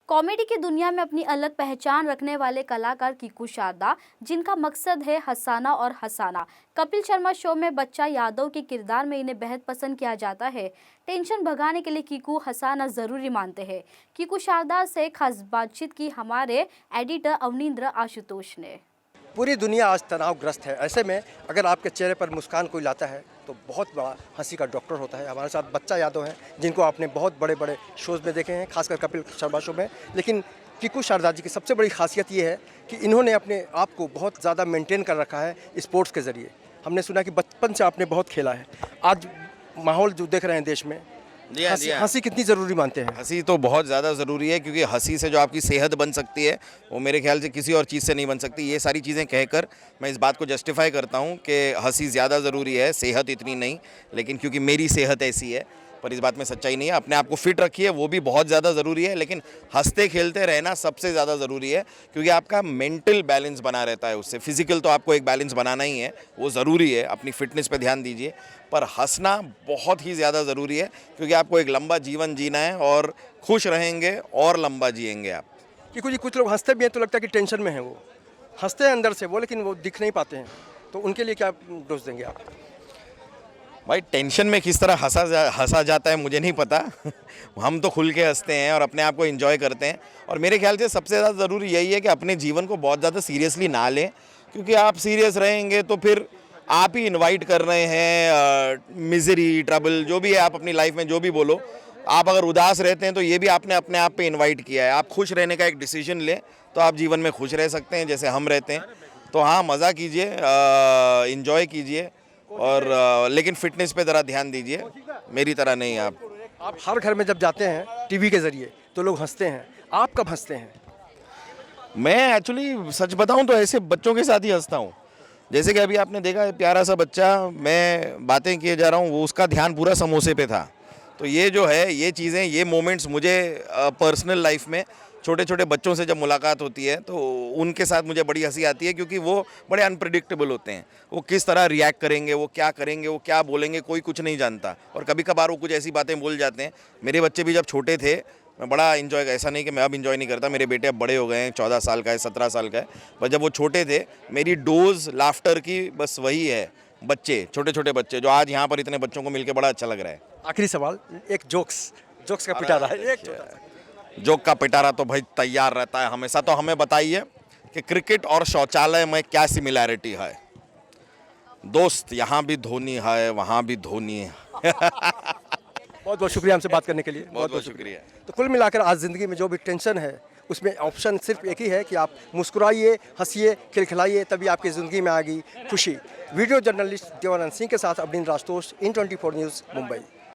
Comedy की दुनिया में अपनी अलग पहचान रखने वाले कलाकार कीकू शारदा, जिनका मकसद है हंसाना और हंसाना। कपिल शर्मा शो में बच्चा यादव के किरदार में इन्हें बेहद पसंद किया जाता है। टेंशन भगाने के लिए कीकू हंसाना जरूरी मानते हैं। कीकू शारदा से खास बातचीत की हमारे एडिटर अवनींद्र आशुतोष ने। पूरी दुनिया आज तनावग्रस्त है। ऐसे में अगर आपके चेहरे पर मुस्कान कोई लाता है तो बहुत बड़ा हंसी का डॉक्टर होता है। हमारे साथ बच्चा यादव हैं, जिनको आपने बहुत बड़े बड़े शोज़ में देखे हैं, खासकर कपिल शर्मा शो में। लेकिन कीकू शारदा जी की सबसे बड़ी खासियत ये है कि इन्होंने अपने आप को बहुत ज़्यादा मेंटेन कर रखा है स्पोर्ट्स के ज़रिए। हमने सुना कि बचपन से आपने बहुत खेला है। आज माहौल जो देख रहे हैं देश में, हंसी कितनी ज़रूरी मानते हैं? हंसी तो बहुत ज़्यादा ज़रूरी है, क्योंकि हंसी से जो आपकी सेहत बन सकती है वो मेरे ख्याल से किसी और चीज़ से नहीं बन सकती। ये सारी चीज़ें कहकर मैं इस बात को जस्टिफाई करता हूँ कि हंसी ज़्यादा ज़रूरी है, सेहत इतनी नहीं। लेकिन क्योंकि मेरी सेहत ऐसी है, पर इस बात में सच्चाई नहीं है। अपने आप को फिट रखिए, वो भी बहुत ज़्यादा ज़रूरी है, लेकिन हंसते खेलते रहना सबसे ज़्यादा ज़रूरी है, क्योंकि आपका मेंटल बैलेंस बना रहता है उससे। फिजिकल तो आपको एक बैलेंस बनाना ही है, वो ज़रूरी है, अपनी फिटनेस पे ध्यान दीजिए, पर हंसना बहुत ही ज़्यादा ज़रूरी है, क्योंकि आपको एक लंबा जीवन जीना है और खुश रहेंगे और लंबा जिएंगे आप। कीकू जी, कुछ लोग हंसते भी हैं तो लगता है कि टेंशन में है, वो हंसते हैं अंदर से वो, लेकिन वो दिख नहीं पाते हैं, तो उनके लिए क्या डोज देंगे आप? भाई, टेंशन में किस तरह हंसा जाता है मुझे नहीं पता। हम तो खुल के हंसते हैं और अपने आप को एंजॉय करते हैं। और मेरे ख्याल से सबसे ज़्यादा ज़रूरी यही है कि अपने जीवन को बहुत ज़्यादा सीरियसली ना लें, क्योंकि आप सीरियस रहेंगे तो फिर आप ही इनवाइट कर रहे हैं मिजरी, ट्रबल, जो भी है आप अपनी लाइफ में जो भी बोलो। आप अगर उदास रहते हैं तो ये भी आपने अपने आप पे इनवाइट किया है। आप खुश रहने का एक डिसीजन लें तो आप जीवन में खुश रह सकते हैं, जैसे हम रहते हैं। तो हाँ, मज़ा कीजिए, इन्जॉय कीजिए, और लेकिन फिटनेस पे ज़रा ध्यान दीजिए, मेरी तरह नहीं। आप हर घर में जब जाते हैं टीवी के ज़रिए तो लोग हंसते हैं, आप कब हंसते हैं? मैं एक्चुअली सच बताऊं तो ऐसे बच्चों के साथ ही हंसता हूं। जैसे कि अभी आपने देखा, प्यारा सा बच्चा, मैं बातें किए जा रहा हूं, वो उसका ध्यान पूरा समोसे पे था। तो ये जो है, ये चीज़ें, ये मोमेंट्स मुझे पर्सनल लाइफ में छोटे छोटे बच्चों से जब मुलाकात होती है तो उनके साथ मुझे बड़ी हंसी आती है, क्योंकि वो बड़े अनप्रिडिक्टेबल होते हैं। वो किस तरह रिएक्ट करेंगे, वो क्या करेंगे, वो क्या बोलेंगे, कोई कुछ नहीं जानता। और कभी कभार वो कुछ ऐसी बातें बोल जाते हैं। मेरे बच्चे भी जब छोटे थे, मैं बड़ा इन्जॉय, ऐसा नहीं कि मैं अब इन्जॉय नहीं करता, मेरे बेटे अब बड़े हो गए हैं, 14 साल का है, 17 साल का है, पर जब वो छोटे थे, मेरी डोज लाफ्टर की बस वही है। बच्चे, छोटे छोटे बच्चे, जो आज यहाँ पर इतने बच्चों को मिलकर बड़ा अच्छा लग रहा है। आखिरी सवाल, एक जोक्स का पिटारा है, एक छोटा सा। जोक का पिटारा तो भाई तैयार रहता है हमेशा। तो हमें बताइए कि क्रिकेट और शौचालय में क्या सिमिलैरिटी है? दोस्त, यहाँ भी धोनी है, वहाँ भी धोनी है। बहुत बहुत शुक्रिया हमसे बात करने के लिए। बहुत बहुत शुक्रिया। तो कुल मिलाकर आज ज़िंदगी में जो भी टेंशन है, उसमें ऑप्शन सिर्फ एक ही है कि आप मुस्कुराइए, हंसिए, खिलखिलाइए, तभी आपकी ज़िंदगी में आएगी खुशी। वीडियो जर्नलिस्ट देवानंद सिंह के साथ अवनींद्र आशुतोष, इन 24 न्यूज़, मुंबई।